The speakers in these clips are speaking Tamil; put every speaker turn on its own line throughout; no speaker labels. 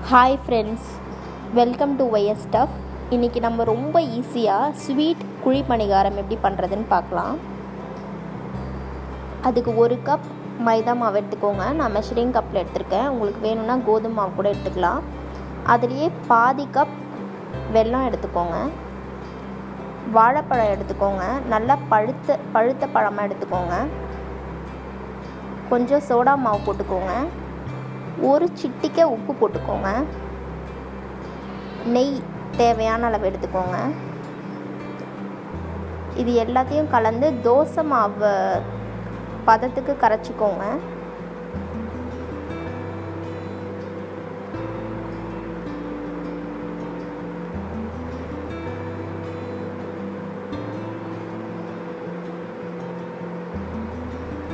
Hi friends, welcome to YS stuff. இன்றைக்கி நம்ம ரொம்ப ஈஸியாக ஸ்வீட் குழி பணிகாரம் எப்படி பண்ணுறதுன்னு பார்க்கலாம். அதுக்கு 1 கப் மைதா மாவு எடுத்துக்கோங்க. நான் மெஷரிங் கப்பில் எடுத்துருக்கேன். உங்களுக்கு வேணும்னா கோதுமை மாவு கூட எடுத்துக்கலாம். அதுலேயே பாதி கப் வெல்லம் எடுத்துக்கோங்க. வாழைப்பழம் எடுத்துக்கோங்க. நல்லா பழுத்த பழமாக எடுத்துக்கோங்க. கொஞ்சம் சோடா மாவு போட்டுக்கோங்க. ஒரு சிட்டிக்கை உப்பு போட்டுக்கோங்க. நெய் தேவையான அளவு எடுத்துக்கோங்க. இது எல்லாத்தையும் கலந்து தோசை மாவு பதத்துக்கு கரைச்சிக்கோங்க.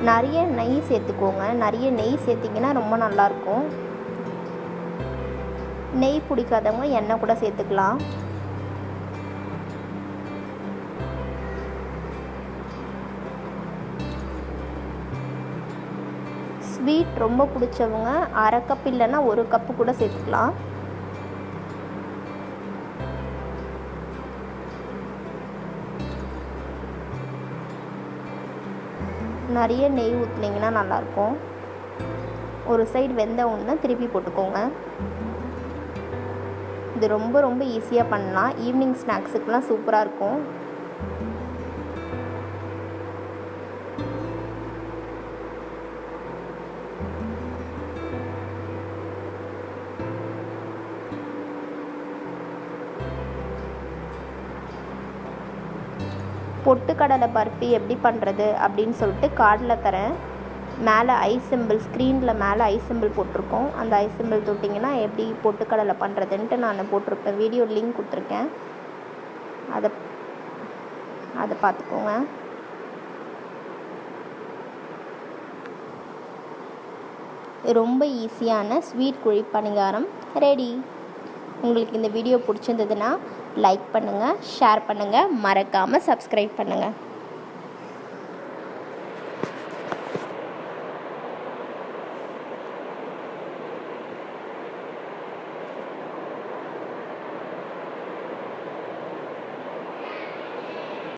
நிறைய நெய் சேர்த்துக்கோங்க. நிறைய நெய் சேர்த்திங்கன்னா ரொம்ப நல்லாயிருக்கும். நெய் பிடிக்காதவங்க எண்ணெய் கூட சேர்த்துக்கலாம். ஸ்வீட் ரொம்ப பிடிச்சவங்க 1/2 கப் இல்லைன்னா 1 கப்பு கூட சேர்த்துக்கலாம். நிறைய நெய் ஊற்றினீங்கன்னா நல்லாயிருக்கும். ஒரு சைடு வெந்த ஒன்று திருப்பி போட்டுக்கோங்க. இது ரொம்ப ரொம்ப ஈஸியாக பண்ணலாம். ஈவினிங் ஸ்நாக்ஸுக்கெலாம் சூப்பராக இருக்கும். பொட்டுக்கடலை பர்ஃபி எப்படி பண்ணுறது அப்படின்னு சொல்லிட்டு கார்டில் தரேன். மேலே ஐ சிம்பிள், ஸ்க்ரீனில் மேலே ஐ சிம்பிள் போட்டிருக்கோம். அந்த ஐ சிம்பிள் தொட்டிங்கன்னா எப்படி பொட்டுக்கடலை பண்ணுறதுன்ட்டு நான் போட்டிருப்பேன். வீடியோ லிங்க் கொடுத்துருக்கேன். அதை பார்த்துக்கோங்க. ரொம்ப ஈஸியான ஸ்வீட் குழி பணிகாரம் ரெடி. உங்களுக்கு இந்த வீடியோ பிடிச்சிருந்ததுன்னா லைக் பண்ணுங்கள், ஷேர் பண்ணுங்கள், மறக்காமல் சப்ஸ்கிரைப் பண்ணுங்கள்.